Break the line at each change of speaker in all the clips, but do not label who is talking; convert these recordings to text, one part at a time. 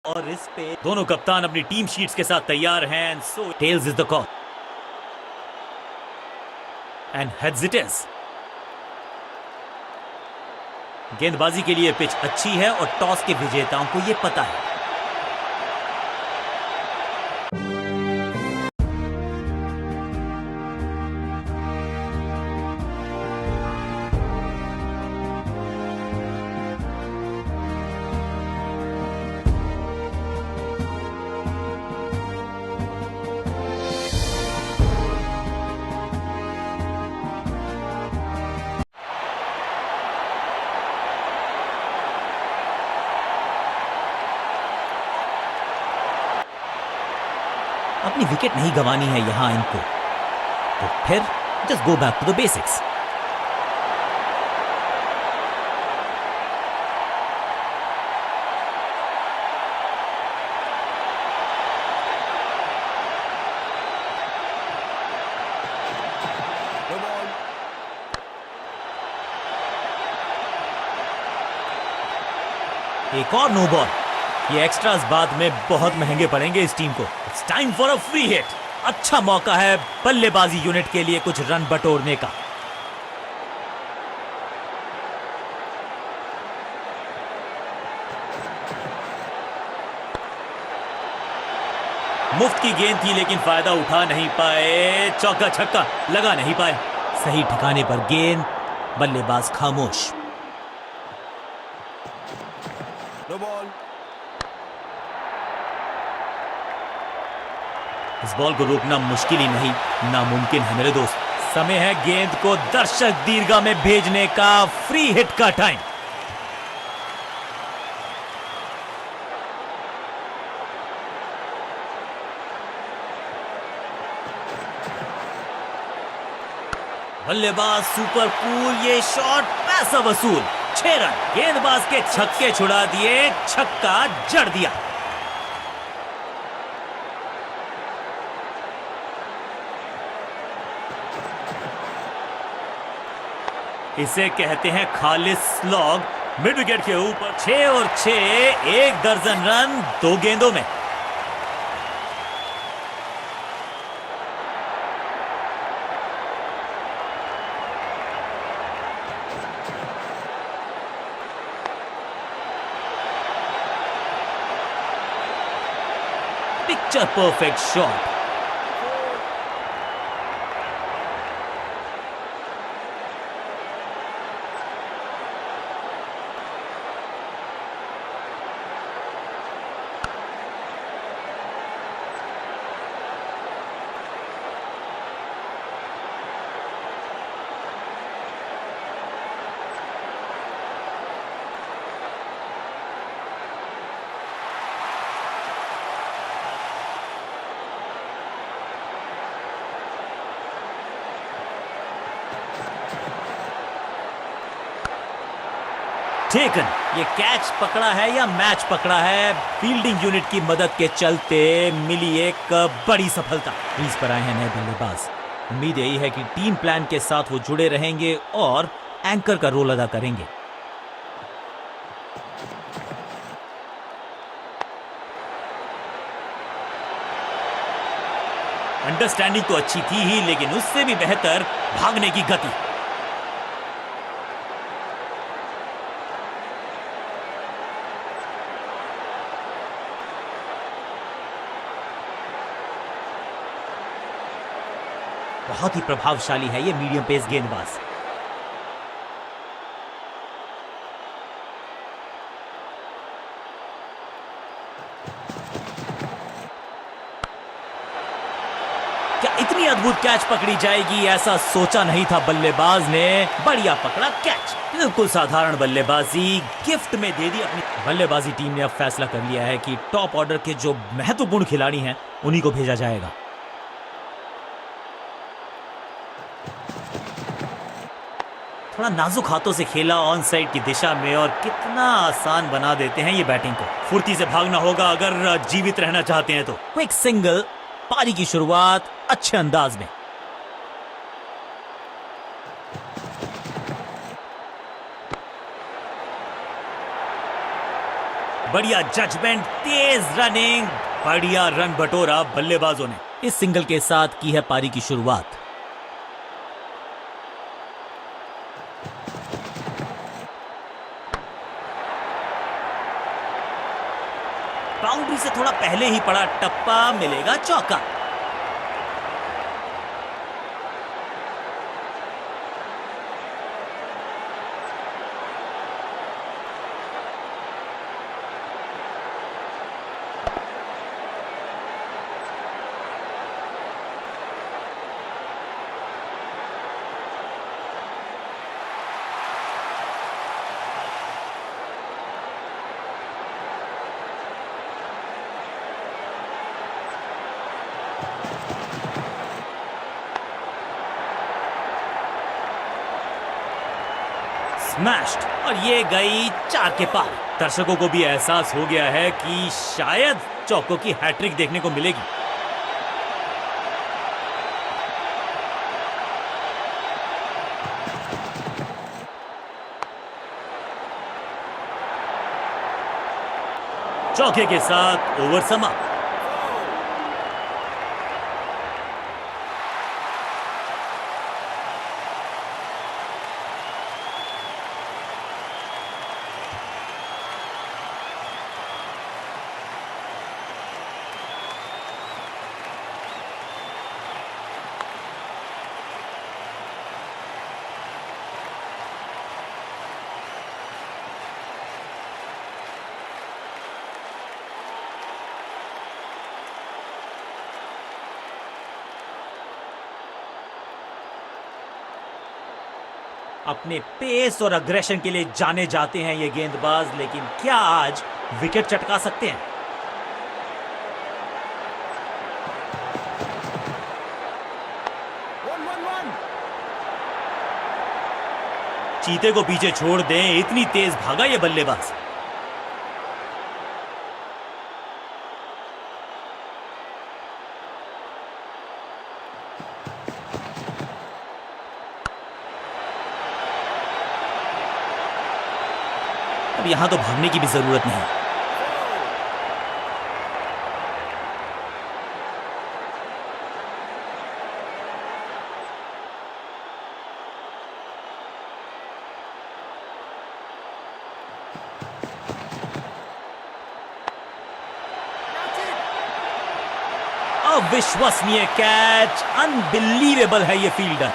और इस पे दोनों कप्तान अपनी टीम शीट्स के साथ तैयार हैं। So tails is the call and heads it is. गेंदबाजी के लिए पिच अच्छी है और टॉस के विजेताओं को यह पता है। अपनी विकेट नहीं गंवानी है यहां इनको, तो फिर just go back to the basics. एक और नो बॉल। ये एक्स्ट्रास बाद में बहुत महंगे पड़ेंगे इस टीम को। It's time for a free hit. अच्छा मौका है बल्लेबाजी यूनिट के लिए कुछ रन बटोरने का। मुफ्त की गेंद थी लेकिन फायदा उठा नहीं पाए। चौका छक्का लगा नहीं पाए। सही ठिकाने पर गेंद, बल्लेबाज खामोश। इस बॉल को रोकना मुश्किल ही नहीं, नामुमकिन है मेरे दोस्त। समय है गेंद को दर्शक दीर्घा में भेजने का। फ्री हिट का टाइम। बल्लेबाज सुपर कूल। ये शॉट पैसा वसूल। 6 रन। गेंदबाज के छक्के छुड़ा दिए, छक्का जड़ दिया। इसे कहते हैं खालिस स्लॉग। मिड विकेट के ऊपर 6 और 6, 1 दर्जन रन 2 गेंदों में। Picture perfect shot. टेकन। ये कैच पकड़ा है या मैच पकड़ा है। फील्डिंग यूनिट की मदद के चलते मिली एक बड़ी सफलता। क्रीज पर आए हैं नए बल्लेबाज। उम्मीद यही है कि टीम प्लान के साथ वो जुड़े रहेंगे और एंकर का रोल अदा करेंगे। अंडरस्टैंडिंग तो अच्छी थी ही, लेकिन उससे भी बेहतर भागने की गति। बहुत ही प्रभावशाली है ये मीडियम पेस गेंदबाज। क्या इतनी अद्भुत कैच पकड़ी जाएगी, ऐसा सोचा नहीं था बल्लेबाज ने। बढ़िया पकड़ा कैच। बिल्कुल साधारण बल्लेबाजी गिफ्ट में दे दी अपनी। बल्लेबाजी टीम ने अब फैसला कर लिया है कि टॉप ऑर्डर के जो महत्वपूर्ण खिलाड़ी हैं उन्हीं को भेजा जाएगा। थोड़ा नाजुक हाथों से खेला ऑन साइड की दिशा में, और कितना आसान बना देते हैं ये बैटिंग को। फुर्ती से भागना होगा अगर जीवित रहना चाहते हैं तो। Quick single. पारी की शुरुआत अच्छे अंदाज में। बढ़िया जजमेंट, तेज रनिंग, बढ़िया रन बटोरा बल्लेबाजों ने। इस सिंगल के साथ की है पारी की शुरुआत। बाउंड्री से थोड़ा पहले ही पड़ा टप्पा, मिलेगा चौका। स्मैश्ड, और ये गई 4 के पार। दर्शकों को भी एहसास हो गया है कि शायद चौकों की हैट्रिक देखने को मिलेगी। चौके के साथ ओवर समाप्त। अपने पेस और अग्रेशन के लिए जाने जाते हैं ये गेंदबाज, लेकिन क्या आज विकेट चटका सकते हैं? चीते को पीछे छोड़ दें, इतनी तेज भागा ये बल्लेबाज। अब यहां तो भागने की भी जरूरत नहीं। अविश्वसनीय कैच, अनबिलीवेबल है ये फील्डर।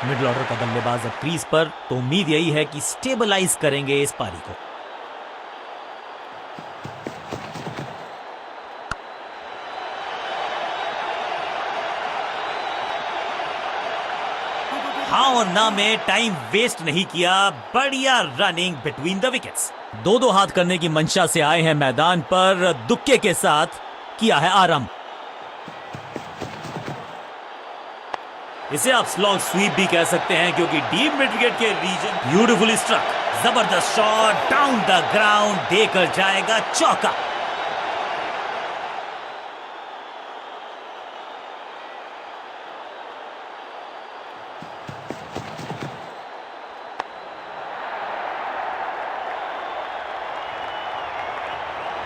मिडिल ऑर्डर का बल्लेबाज अब क्रीज पर, तो उम्मीद यही है कि स्टेबलाइज करेंगे इस पारी को। हाँ और ना में टाइम वेस्ट नहीं किया, बढ़िया रनिंग बिटवीन द विकेट्स। दो हाथ करने की मंशा से आए हैं मैदान पर, दुक्के के साथ किया है आरंभ। इसे आप स्लॉग स्वीप भी कह सकते हैं, क्योंकि डीप मिड विकेट के रीजन ब्यूटीफुली स्ट्रक। जबरदस्त शॉट डाउन द ग्राउंड, देकर जाएगा चौका।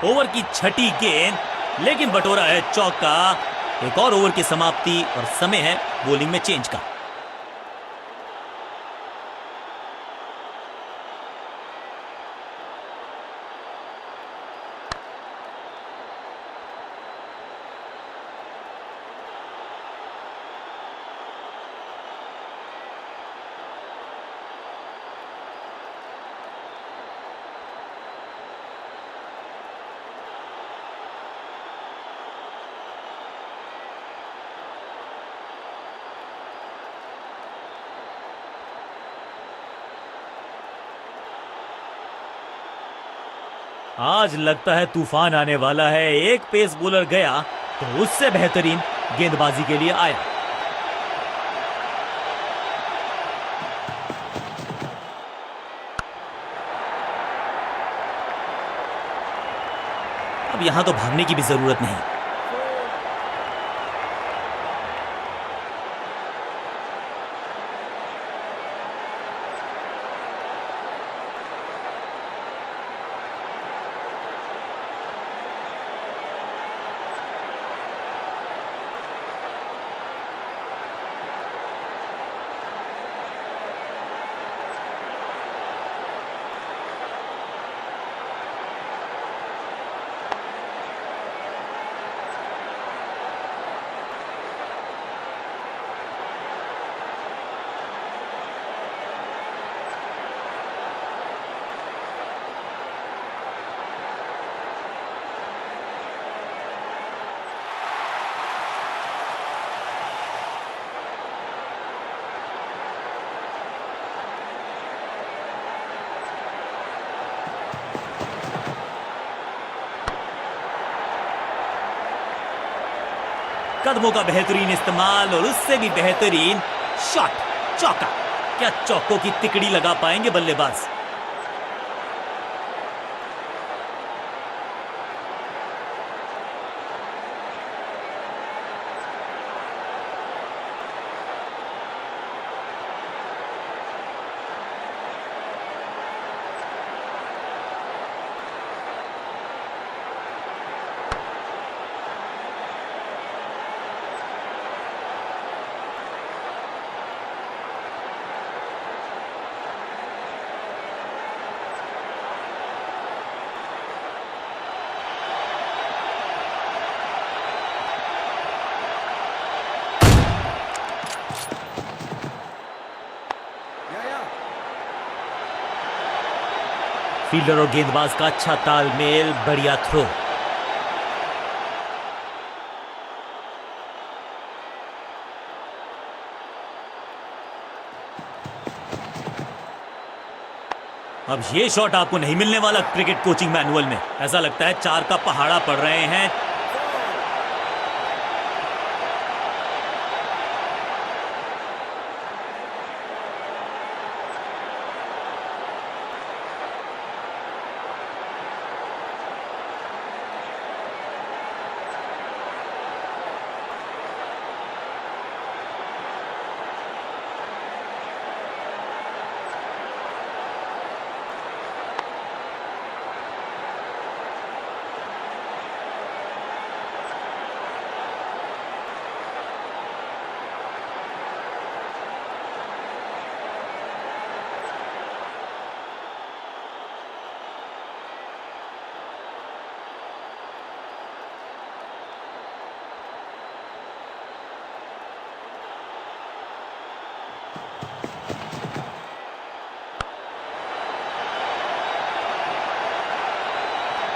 ओवर की छठी गेंद, लेकिन बटोरा है चौका। एक और ओवर की समाप्ति और समय है बॉलिंग में चेंज का। आज लगता है तूफान आने वाला है। एक पेस बॉलर गया तो उससे बेहतरीन गेंदबाजी के लिए आया। अब यहां तो भागने की भी जरूरत नहीं। कदमों का बेहतरीन इस्तेमाल और उससे भी बेहतरीन शॉट, चौका। क्या चौकों की तिकड़ी लगा पाएंगे बल्लेबाज? फील्डर और गेंदबाज का अच्छा तालमेल, बढ़िया थ्रो। अब ये शॉट आपको नहीं मिलने वाला क्रिकेट कोचिंग मैनुअल में। ऐसा लगता है 4 का पहाड़ा पड़ रहे हैं।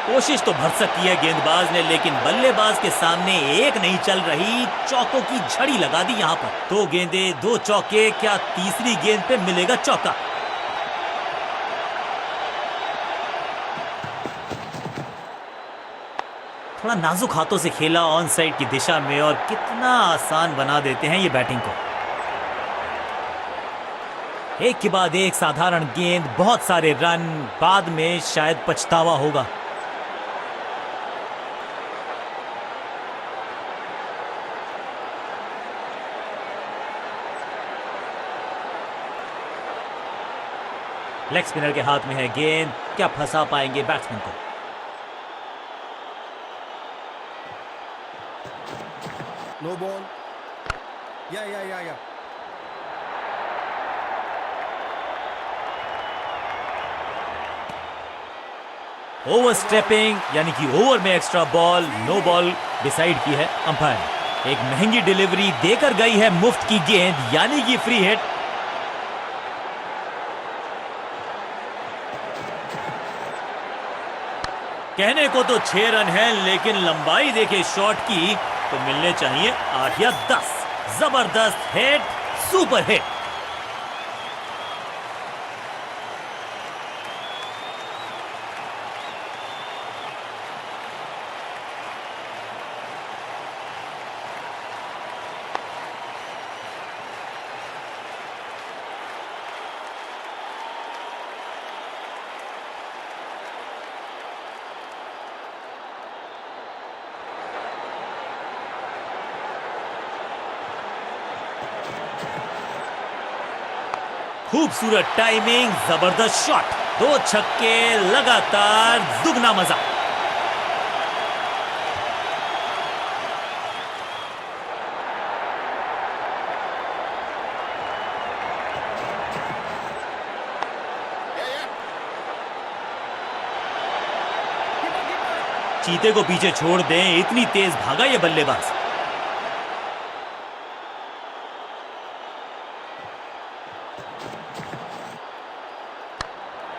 कोशिश तो भरसक की है गेंदबाज ने, लेकिन बल्लेबाज के सामने एक नहीं चल रही। चौकों की झड़ी लगा दी यहां पर। 2 गेंदे 2 चौके। क्या तीसरी गेंद पे मिलेगा चौका? थोड़ा नाजुक हाथों से खेला ऑन साइड की दिशा में, और कितना आसान बना देते हैं ये बैटिंग को। एक के बाद एक साधारण गेंद, बहुत सारे रन, बाद में शायद पछतावा होगा। लेग स्पिनर के हाथ में है गेंद। क्या फंसा पाएंगे बैट्समैन को?
No ball. या
ओवर स्टेपिंग, यानी कि ओवर में extra ball, no ball decide की है अंपायर ने। एक महंगी डिलीवरी देकर गई है मुफ्त की गेंद, यानी कि फ्री हिट। कहने को तो 6 रन है, लेकिन लंबाई देखे शॉट की तो मिलने चाहिए 8 या 10। जबरदस्त हिट, सुपर हिट। खूबसूरत टाइमिंग, जबरदस्त शॉट, 2 छक्के लगातार, दुगना मजा। चीते को पीछे छोड़ दें, इतनी तेज भागा ये बल्लेबाज।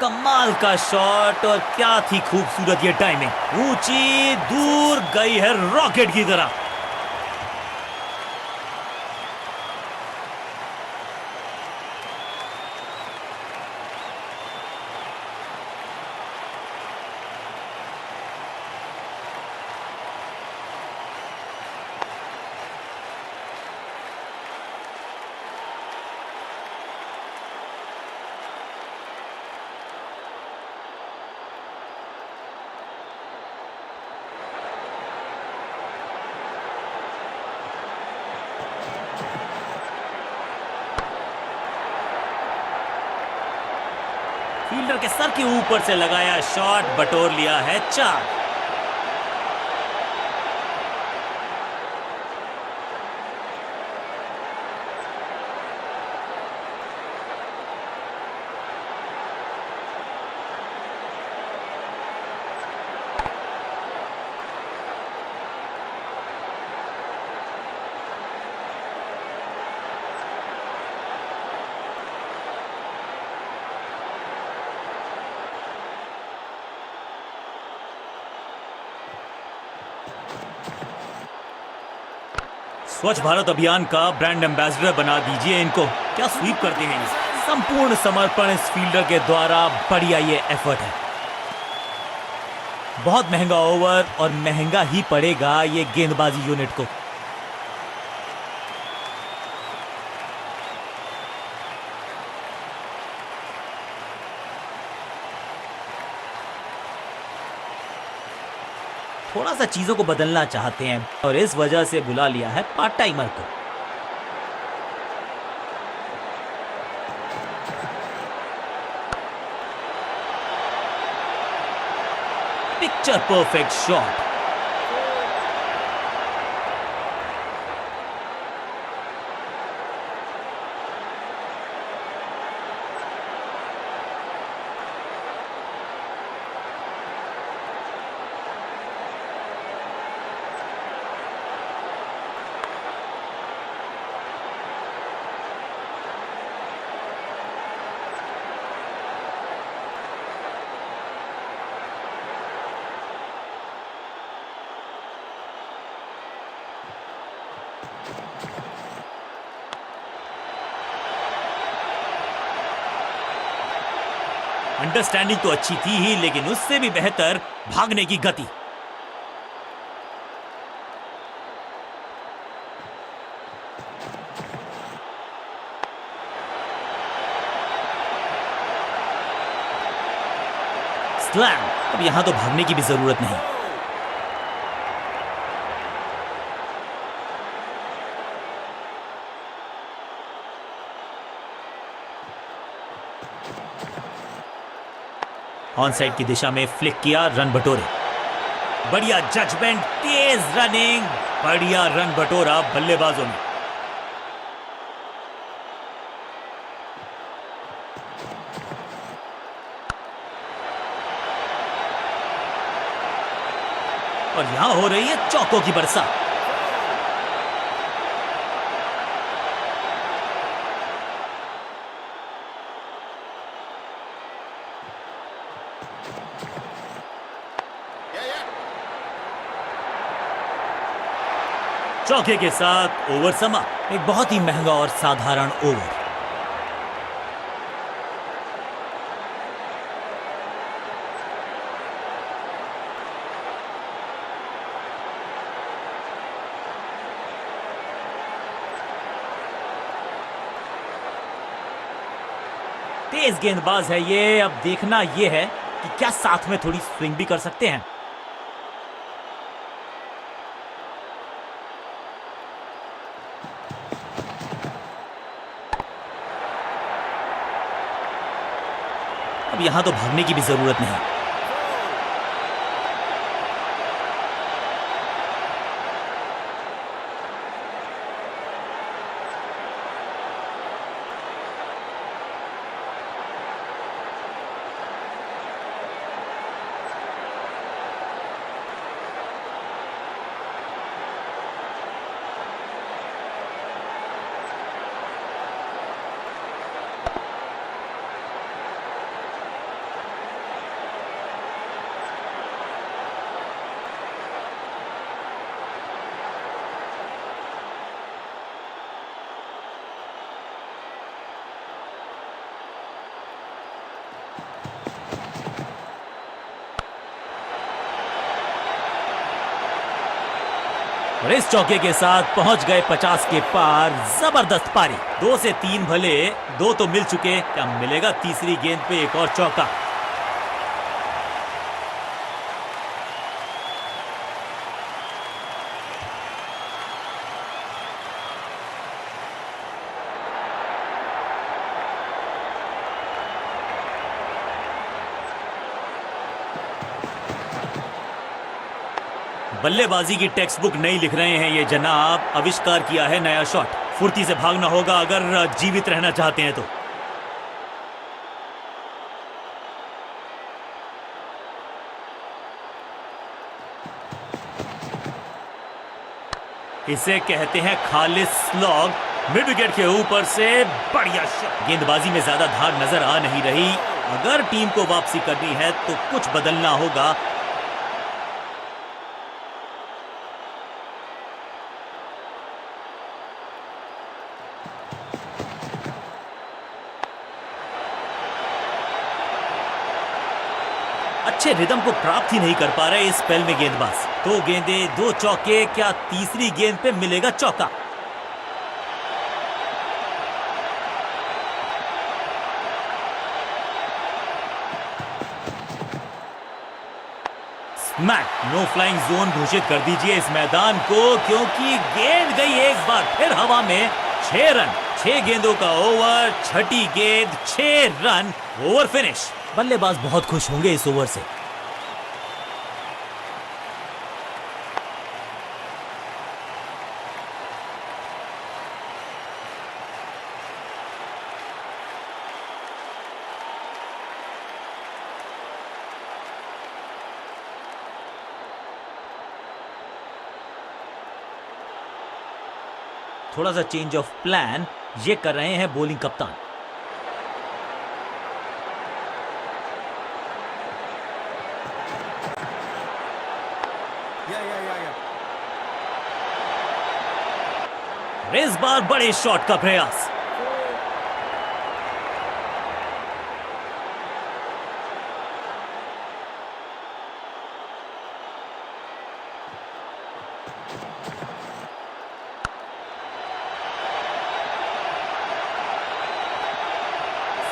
कमाल का शॉट, और क्या थी खूबसूरत ये टाइमिंग। ऊंची दूर गई है रॉकेट की तरह। फील्डर के सर के ऊपर से लगाया शॉट, बटोर लिया है 4। स्वच्छ भारत अभियान का ब्रांड एम्बेसडर बना दीजिए इनको। क्या स्वीप करते हैं ये। संपूर्ण समर्पण इस फील्डर के द्वारा, बढ़िया ये एफर्ट है। बहुत महंगा ओवर, और महंगा ही पड़ेगा ये गेंदबाजी यूनिट को। थोड़ा सा चीजों को बदलना चाहते हैं, और इस वजह से बुला लिया है पार्ट टाइमर को। Picture perfect shot. अंडरस्टैंडिंग तो अच्छी थी ही, लेकिन उससे भी बेहतर भागने की गति। स्लैम। अब यहां तो भागने की भी जरूरत नहीं। ऑन साइड की दिशा में फ्लिक किया, रन बटोरे। बढ़िया जजमेंट, तेज रनिंग, बढ़िया रन बटोरा बल्लेबाजों ने। और यहां हो रही है चौकों की बरसात। चौके के साथ ओवर समाप्त। एक बहुत ही महंगा और साधारण ओवर। तेज गेंदबाज है ये। अब देखना ये है कि क्या साथ में थोड़ी स्विंग भी कर सकते हैं। अब यहां तो भागने की भी जरूरत नहीं। और इस चौके के साथ पहुंच गए 50 के पार। जबरदस्त पारी। 2 से 3 भले, 2 तो मिल चुके, क्या मिलेगा तीसरी गेंद पे एक और चौका? बल्लेबाजी की टेक्स्ट बुक नहीं लिख रहे हैं ये जनाब। आविष्कार किया है नया शॉट। फुर्ती से भागना होगा अगर जीवित रहना चाहते हैं तो। इसे कहते हैं खालिस स्लॉग। मिड विकेट के ऊपर से बढ़िया शॉट। गेंदबाजी में ज्यादा धार नजर आ नहीं रही। अगर टीम को वापसी करनी है तो कुछ बदलना होगा। अच्छे रिदम को प्राप्त ही नहीं कर पा रहे इस स्पेल में गेंदबाज। 2 गेंदे 2 चौके, क्या तीसरी गेंद पे मिलेगा चौका? स्मैक। नो फ्लाइंग जोन घोषित कर दीजिए इस मैदान को, क्योंकि गेंद गई एक बार फिर हवा में। 6 रन। 6 गेंदों का ओवर, छठी गेंद 6 रन, ओवर फिनिश। बल्लेबाज बहुत खुश होंगे इस ओवर से। थोड़ा सा चेंज ऑफ प्लान ये कर रहे हैं बॉलिंग कप्तान। इस बार बड़े शॉट का प्रयास।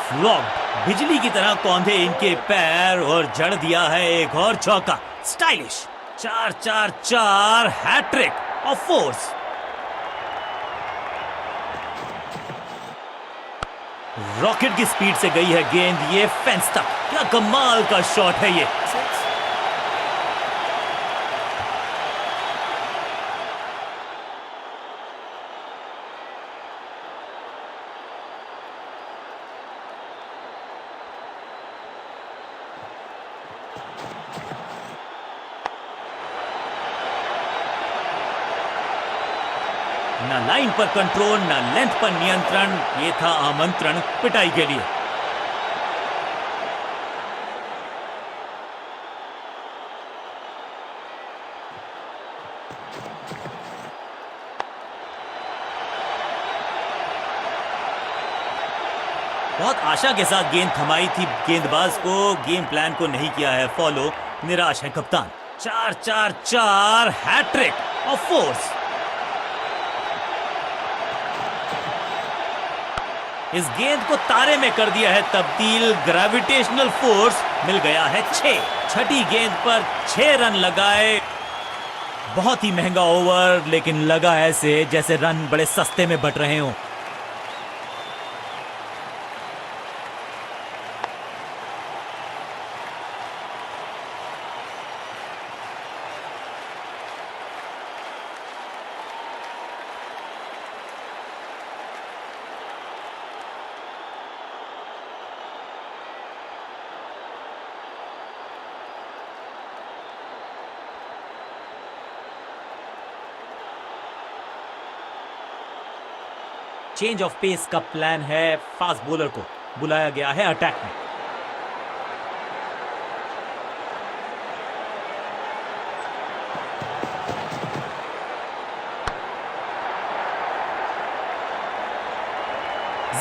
फ्लॉग। बिजली की तरह कौंधे इनके पैर और जड़ दिया है एक और चौका। Stylish. 4-4-4 hat trick of fours. Rocket की स्पीड से गई है गेंद ये फेंस तक। क्या कमाल का शॉट है ये। ना लाइन पर कंट्रोल, ना लेंथ पर नियंत्रण। ये था आमंत्रण पिटाई के लिए। बहुत आशा के साथ गेंद थमाई थी गेंदबाज को। गेम प्लान को नहीं किया है फॉलो। निराश है कप्तान। 4-4-4 हैट्रिक ऑफ फोर्स। इस गेंद को तारे में कर दिया है तब्दील। ग्रेविटेशनल फोर्स मिल गया है 6। छठी गेंद पर 6 रन लगाए। बहुत ही महंगा ओवर, लेकिन लगा ऐसे जैसे रन बड़े सस्ते में बट रहे हों। चेंज ऑफ पेस का प्लान है। फास्ट बॉलर को बुलाया गया है अटैक में।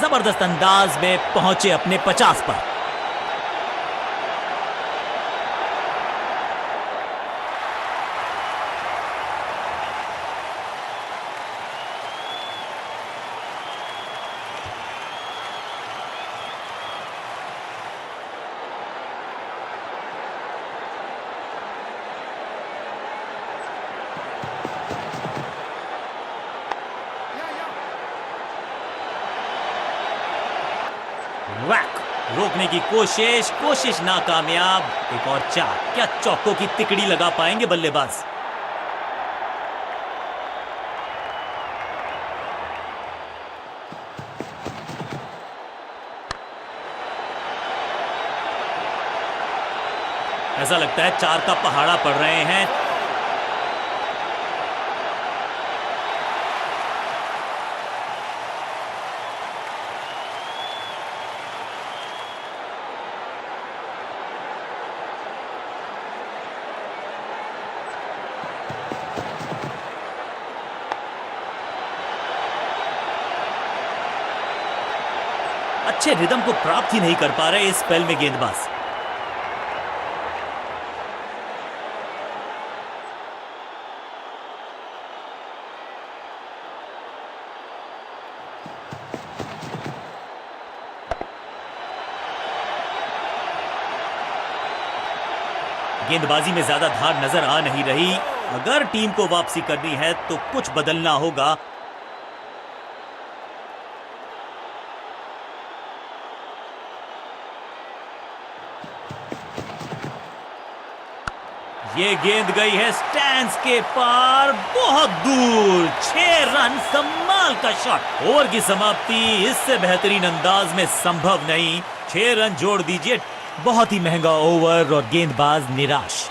जबरदस्त अंदाज में पहुंचे अपने 50 पर। वैक, रोकने की कोशिश नाकामयाब। एक और 4। क्या चौकों की तिकड़ी लगा पाएंगे बल्लेबाज? ऐसा लगता है 4 का पहाड़ा पड़ रहे हैं। अच्छे रिदम को प्राप्त ही नहीं कर पा रहे इस स्पेल में गेंदबाज। गेंदबाजी में ज्यादा धार नजर आ नहीं रही। अगर टीम को वापसी करनी है तो कुछ बदलना होगा। ये गेंद गई है स्टैंड्स के पार, बहुत दूर। 6 रन, कमाल का शॉट। ओवर की समाप्ति इससे बेहतरीन अंदाज में संभव नहीं। 6 रन जोड़ दीजिए। बहुत ही महंगा ओवर और गेंदबाज निराश।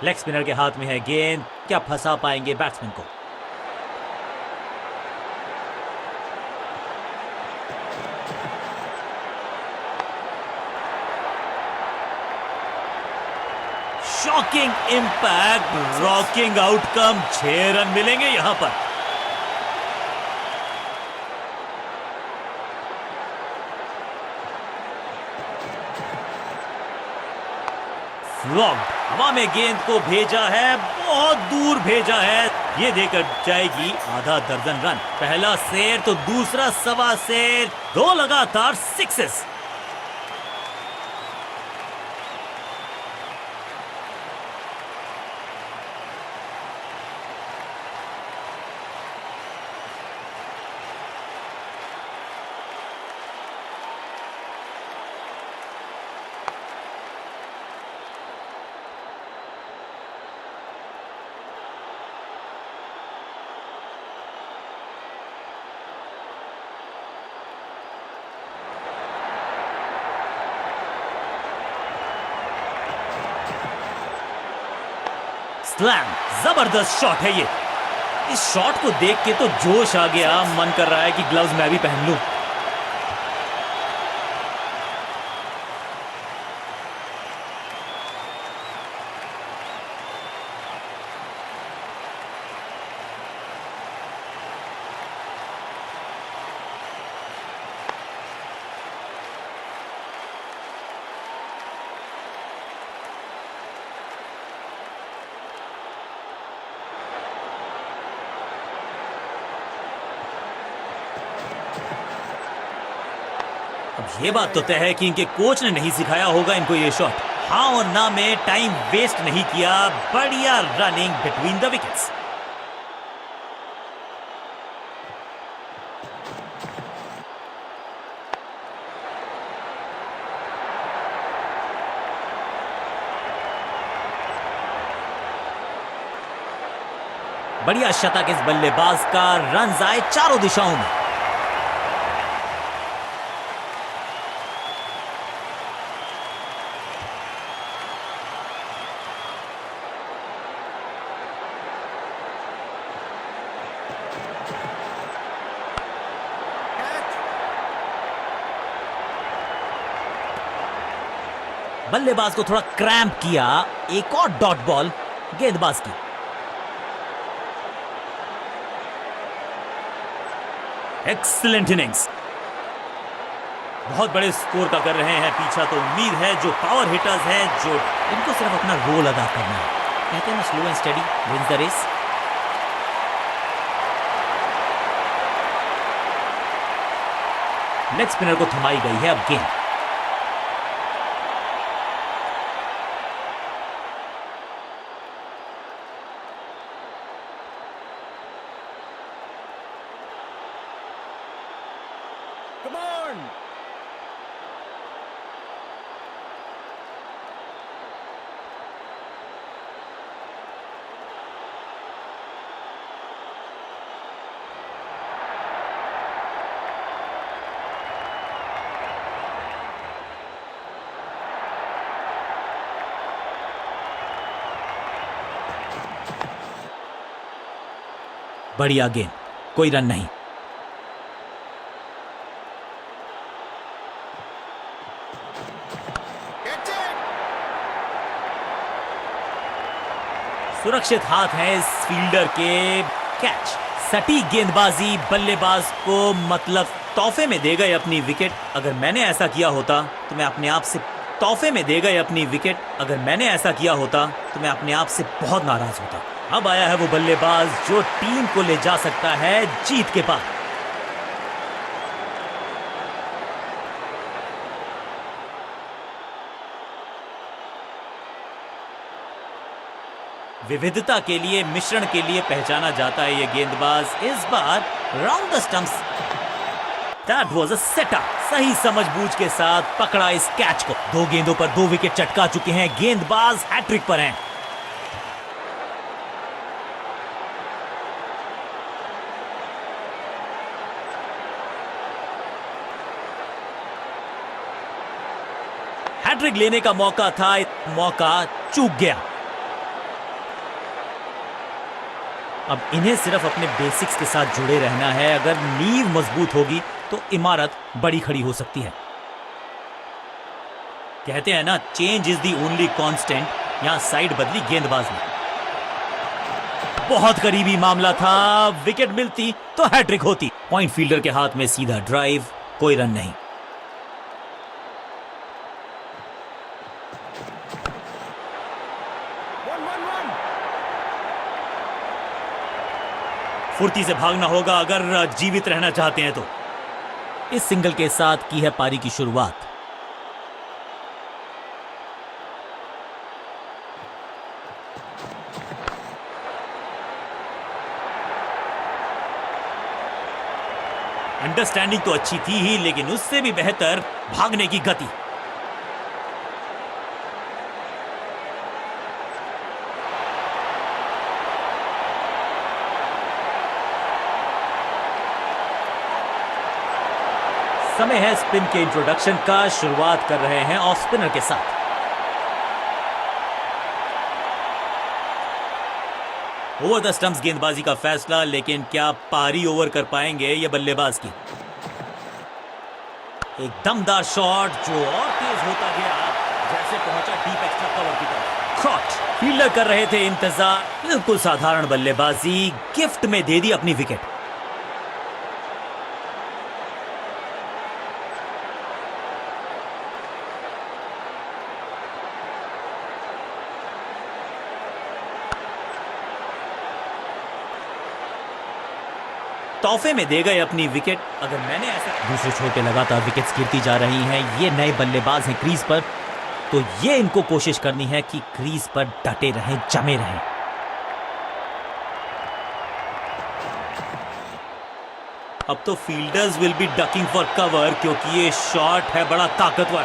लेग स्पिनर के हाथ में है गेंद। क्या फंसा पाएंगे बैट्समैन को? Shocking impact, rocking outcome. 6 run मिलेंगे यहां पर। फ्लॉग्ड, हवा में गेंद को भेजा है, बहुत दूर भेजा है। ये देकर जाएगी आधा दर्जन रन। पहला शेर तो दूसरा सवा शेर, 2 लगातार सिक्सेस। स्लैम, जबरदस्त शॉट है ये। इस शॉट को देख के तो जोश आ गया। मन कर रहा है कि ग्लव्स मैं भी पहन लूं। अब ये बात तो तय है कि इनके कोच ने नहीं सिखाया होगा इनको ये शॉट। हाँ और ना में टाइम वेस्ट नहीं किया, बढ़िया रनिंग बिटवीन द विकेट्स। बढ़िया शतक इस बल्लेबाज का, रन आए चारों दिशाओं में।
Catch.
बल्लेबाज को थोड़ा क्रैम्प किया, एक और डॉट बॉल गेंदबाज की। एक्सीलेंट इनिंग्स, बहुत बड़े स्कोर का कर रहे हैं पीछा, तो उम्मीद है जो पावर हिटर्स हैं, जो इनको सिर्फ अपना रोल अदा करना है। कहते हैं ना, slow and steady wins the race. Leg spinner को थमाई गई है अब गेंद।
Come on.
बढ़िया गेंद, कोई रन नहीं।
Catch it.
सुरक्षित हाथ हैं इस फील्डर के। कैच, सटीक गेंदबाजी, बल्लेबाज को मतलब तोहफे में दे गए अपनी विकेट। अगर मैंने ऐसा किया होता तो मैं अपने आप से तोहफे में दे गए अपनी विकेट। अगर मैंने ऐसा किया होता तो मैं अपने आप से बहुत नाराज होता। अब आया है वो बल्लेबाज जो टीम को ले जा सकता है जीत के पार। विविधता के लिए, मिश्रण के लिए पहचाना जाता है ये गेंदबाज। इस बार round the stumps. That was a setup. सही समझबूझ के साथ पकड़ा इस कैच को। 2 गेंदों पर 2 विकेट चटका चुके हैं गेंदबाज, हैट्रिक पर हैं। हैट्रिक लेने का मौका था, मौका चूक गया। अब इन्हें सिर्फ अपने बेसिक्स के साथ जुड़े रहना है। अगर नींव मजबूत होगी तो इमारत बड़ी खड़ी हो सकती है। कहते हैं ना, change is the only constant. यहां साइड बदली गेंदबाज ने। बहुत करीबी मामला था, विकेट मिलती तो हैट्रिक होती। पॉइंट फील्डर के हाथ में सीधा ड्राइव, कोई रन नहीं।
One.
फुर्ती से भागना होगा अगर जीवित रहना चाहते हैं तो। इस सिंगल के साथ की है पारी की शुरुआत। अंडरस्टैंडिंग तो अच्छी थी ही, लेकिन उससे भी बेहतर भागने की गति। समय है स्पिन के इंट्रोडक्शन का। शुरुआत कर रहे हैं ऑफ स्पिनर के साथ। ओवर द स्टंप्स गेंदबाजी का फैसला, लेकिन क्या पारी ओवर कर पाएंगे ये बल्लेबाज की। एक दमदार शॉट जो और तेज होता गया, जैसे पहुंचा डीप एक्स्ट्रा कवर की तरफ। शॉट, फील्डर कर रहे थे इंतजार। बिल्कुल साधारण बल्लेबाजी, गिफ्ट में दे दी अपनी विकेट। तोहफे में दे गए अपनी विकेट। अगर मैंने ऐसा, दूसरे छोर पे लगातार विकेट्स गिरती जा रही हैं। ये नए बल्लेबाज हैं क्रीज पर। तो ये इनको कोशिश करनी है कि क्रीज पर डटे रहें, जमे रहें। अब तो fielders will be ducking for cover क्योंकि ये शॉट है बड़ा ताकतवर।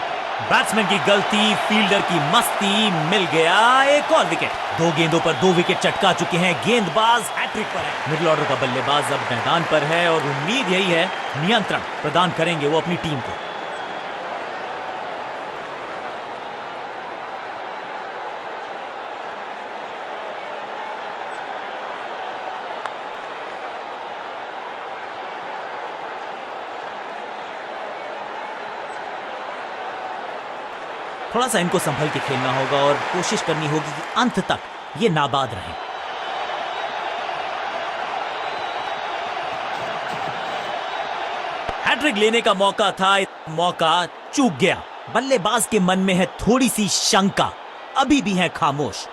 बैट्समैन की गलती, फील्डर की मस्ती, मिल गया एक और विकेट। 2 गेंदों पर 2 विकेट चटका चुके हैं गेंदबाज, हैट्रिक पर है। मिडिल ऑर्डर का बल्लेबाज अब मैदान पर है और उम्मीद यही है नियंत्रण प्रदान करेंगे वो अपनी टीम को। थोड़ा सा इनको संभल के खेलना होगा और कोशिश करनी होगी कि अंत तक ये नाबाद रहे। हैट्रिक लेने का मौका था, मौका चूक गया। बल्लेबाज के मन में है थोड़ी सी शंका, अभी भी है खामोश।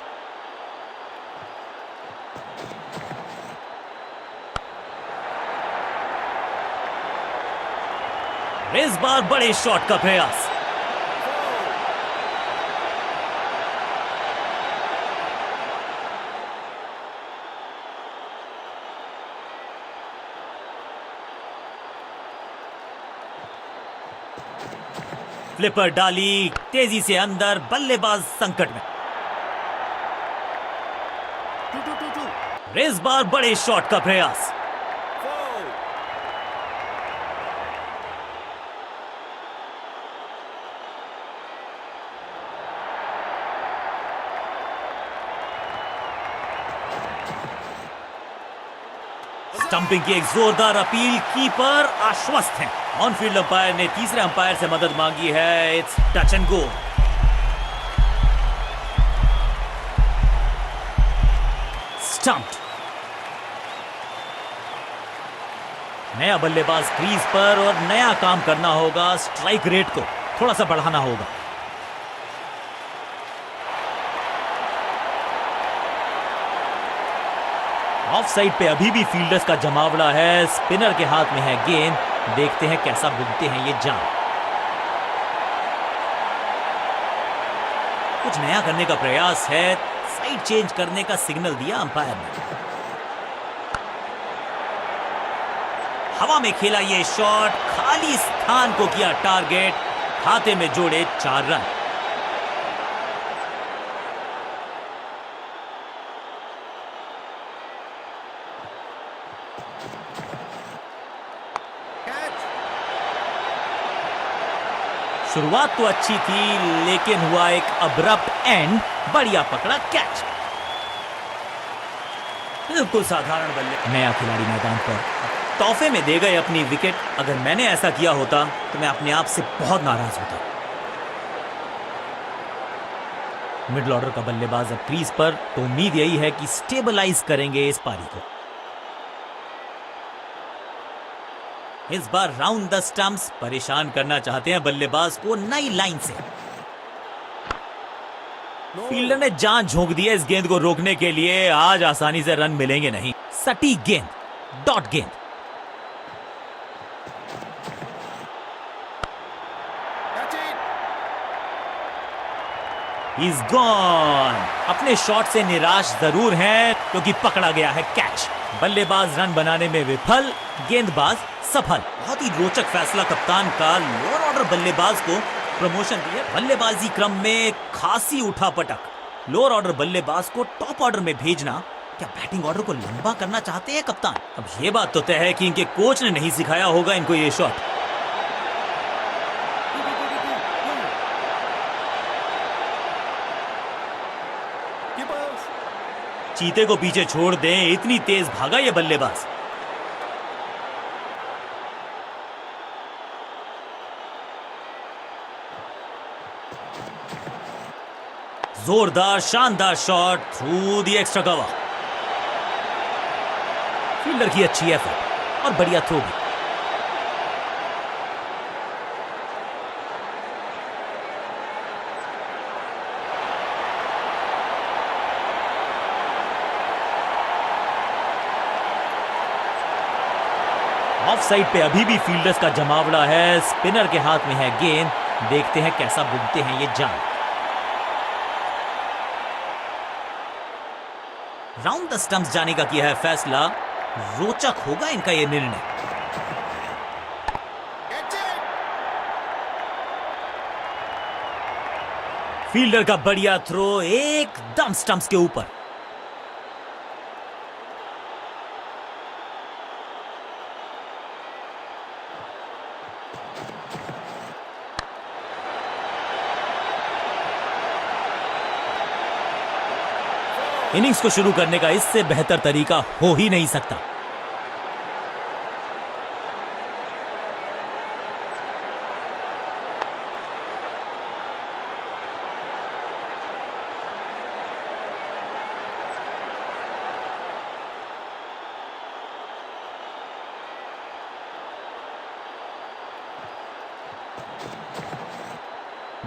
इस बार बड़े शॉट का प्रयास। फ्लिपर डाली, तेजी से अंदर, बल्लेबाज संकट में।
2-2-2-2.
इस बार बड़े शॉट का प्रयास।
4.
स्टंपिंग की एक जोरदार अपील, कीपर आश्वस्त हैं। ऑनफील्ड अंपायर ने तीसरे अंपायर से मदद मांगी है। It's touch and go. Stumped. नया बल्लेबाज क्रीज पर और नया काम करना होगा। स्ट्राइक रेट को थोड़ा सा बढ़ाना होगा। ऑफ साइड पे अभी भी फील्डर्स का जमावड़ा है। स्पिनर के हाथ में है गेंद, देखते हैं कैसा बुनते हैं ये जान। कुछ नया करने का प्रयास है, साइड चेंज करने का सिग्नल दिया अंपायर ने। हवा में खेला ये शॉट, खाली स्थान को किया टारगेट, खाते में जोड़े 4 रन।
Catch.
शुरुआत तो अच्छी थी लेकिन हुआ एक अब्रप्ट एंड। बढ़िया पकड़ा कैच। बिल्कुल साधारण बल्ले। नया खिलाड़ी मैदान पर तोहफे में दे गए अपनी विकेट। अगर मैंने ऐसा किया होता तो मैं अपने आप से बहुत नाराज होता। मिडिल ऑर्डर का बल्लेबाज अब क्रीज पर, तो उम्मीद यही है कि स्टेबलाइज करेंगे इस पारी को। इस बार राउंड द स्टंप्स, परेशान करना चाहते हैं बल्लेबाज को नई लाइन से। फील्डर ने जान झोंक दी है इस गेंद को रोकने के लिए। आज आसानी से रन मिलेंगे नहीं। सटीक गेंद, डॉट गेंद।
Catch it.
He's gone. अपने शॉट से निराश जरूर हैं क्योंकि पकड़ा गया है कैच। बल्लेबाज रन बनाने में विफल, गेंदबाज सफल। बहुत ही रोचक फैसला कप्तान का। लोअर ऑर्डर बल्लेबाज को प्रमोशन दी है। बल्लेबाजी क्रम में खासी उठापटक। लोअर ऑर्डर बल्लेबाज को टॉप ऑर्डर में भेजना, क्या बैटिंग ऑर्डर को लंबा करना चाहते हैं कप्तान? अब ये बात तो तय है कि इनके कोच ने नहीं सिखाया होगा इनको ये शॉट।
2-2-2-2. Keepers.
चीते को पीछे छोड़ दें, इतनी तेज भागा ये बल्लेबाज। जोरदार शानदार shot through the extra cover. Fielder की अच्छी एफर्ट और बढ़िया थ्रो भी। ऑफ साइड पे अभी भी फील्डर्स का जमावड़ा है। स्पिनर के हाथ में है गेंद, देखते हैं कैसा बुनते हैं ये जान। राउंड द स्टंप्स जाने का किया है फैसला। रोचक होगा इनका यह निर्णय।
Catch it.
फील्डर का बढ़िया थ्रो एकदम स्टंप्स के ऊपर। इनिंग्स को शुरू करने का इससे बेहतर तरीका हो ही नहीं सकता।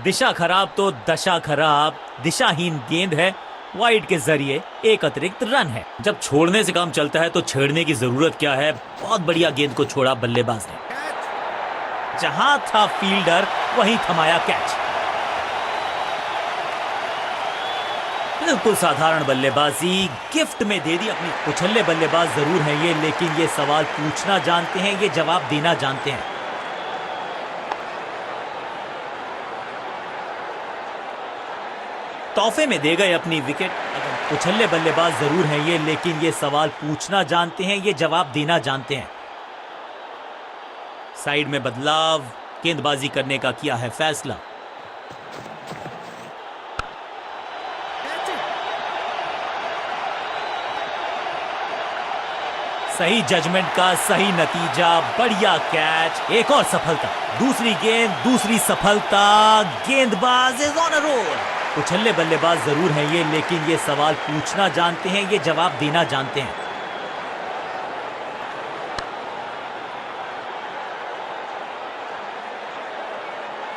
दिशा खराब तो दशा खराब। दिशाहीन गेंद है, वाइड के जरिए एक अतिरिक्त रन है। जब छोड़ने से काम चलता है तो छेड़ने की जरूरत क्या है। बहुत बढ़िया गेंद को छोड़ा बल्लेबाज ने।
Catch.
जहां था फील्डर वहीं थमाया कैच। बिल्कुल साधारण बल्लेबाजी गिफ्ट में दे दी अपनी। उछल्ले बल्लेबाज जरूर हैं ये, लेकिन ये सवाल पूछना जानते हैं, ये जवाब देना जानते हैं। तोहफे में दे गए अपनी विकेट। उछल्ले बल्लेबाज जरूर हैं ये, लेकिन ये सवाल पूछना जानते हैं, ये जवाब देना जानते हैं। साइड में बदलाव, गेंदबाजी करने का किया है फैसला।
Catch it.
सही जजमेंट का सही नतीजा, बढ़िया कैच, एक और सफलता। दूसरी गेंद, दूसरी सफलता। गेंदबाज इज ऑन अ रोल। उछल्ले बल्लेबाज जरूर हैं ये, लेकिन ये सवाल पूछना जानते हैं, ये जवाब देना जानते हैं।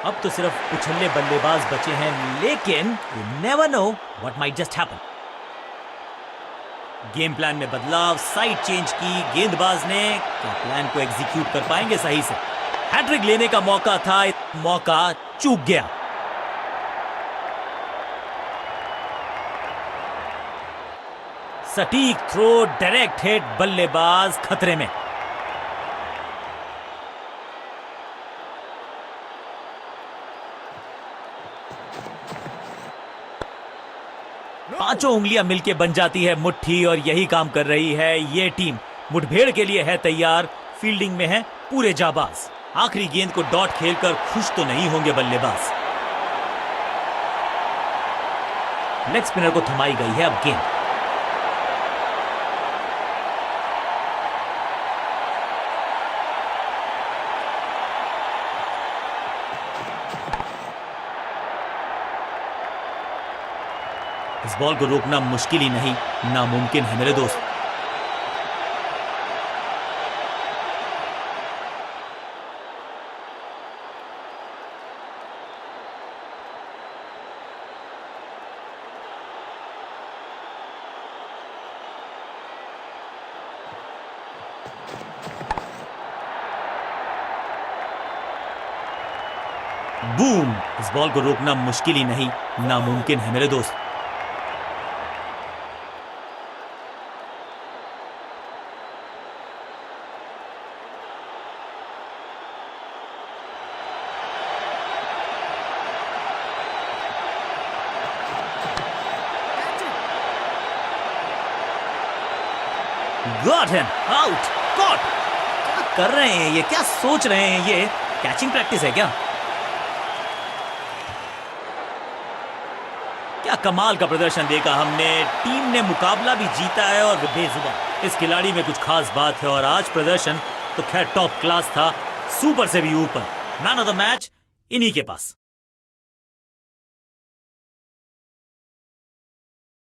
अब तो सिर्फ उछल्ले बल्लेबाज बचे हैं, लेकिन you never know what might just happen. Game plan में बदलाव, साइड चेंज की गेंदबाज ने। क्या प्लान को एग्जीक्यूट कर पाएंगे सही से? हैट्रिक लेने का मौका था, मौका चूक गया। सटीक थ्रो, डायरेक्ट हिट, बल्लेबाज खतरे में। पांचों उंगलियां मिलके बन जाती है मुट्ठी, और यही काम कर रही है ये टीम। मुठभेड़ के लिए है तैयार, फील्डिंग में है पूरे जाबाज। आखिरी गेंद को डॉट खेलकर खुश तो नहीं होंगे बल्लेबाज। लेग स्पिनर को थमाई गई है अब गेंद। इस बॉल को रोकना मुश्किल ही नहीं, नामुमकिन है मेरे दोस्त। बूम! इस बॉल को रोकना मुश्किल ही नहीं, नामुमकिन है मेरे दोस्त। Got him out. Caught. क्या कर रहे हैं ये? क्या सोच रहे हैं ये? कैचिंग प्रैक्टिस है क्या? क्या कमाल का प्रदर्शन देखा हमने। टीम ने मुकाबला भी जीता है और बेजुबान। इस खिलाड़ी में कुछ खास बात है, और आज प्रदर्शन तो खैर टॉप क्लास था, सुपर से भी ऊपर। मैन ऑफ द मैच इन्हीं के पास।